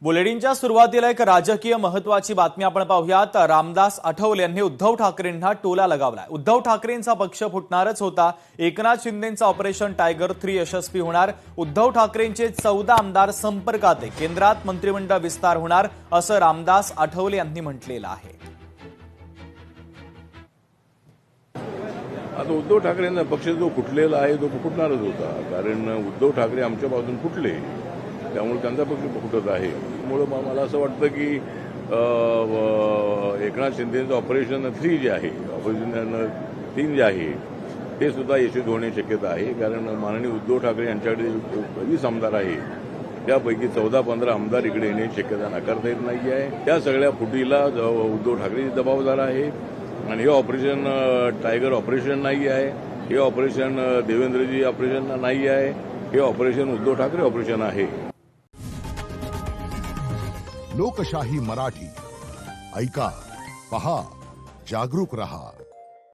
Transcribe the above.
बुलेटिनच्या सुरुवातीला एक राजकीय महत्वाची बातमी आपण पाहूयात। रामदास आठवले यांनी उद्धव ठाकरेंना टोला लगावलाय। उद्धव ठाकरेंचा पक्ष फुटणारच होता। एकनाथ शिंदेंचा ऑपरेशन टायगर 3 यशस्वी होणार। उद्धव ठाकरेंचे 14 आमदार संपर्कात आहे। केंद्रात मंत्रिमंडळ विस्तार होणार असं रामदास आठवले यांनी म्हटलेलं आहे। आता उद्धव ठाकरेंना पक्ष जो फुटलेला आहे तो फुटणारच होता, कारण उद्धव ठाकरे आमच्या बाजून फुटले, त्यामुळे त्यांचा पक्ष फुटत आहे। त्यामुळे मला असं वाटतं की एकनाथ शिंदेचं ऑपरेशन 3 जे आहे, ऑपरेशन 3 जे आहे ते सुद्धा यशस्वी होण्याची शक्यता आहे, कारण माननीय उद्धव ठाकरे यांच्याकडे 20 आमदार आहे, त्यापैकी 14-15 आमदार इकडे येण्याची शक्यता नाकारता येत नाही आहे। त्या सगळ्या फुटीला उद्धव ठाकरे जबाबदार आहे आणि हे ऑपरेशन टायगर ऑपरेशन नाही आहे, हे ऑपरेशन देवेंद्रजी ऑपरेशन नाही आहे, हे ऑपरेशन उद्धव ठाकरे ऑपरेशन आहे। लोकशाही मराठी ऐका, पहा, जागरूक रहा।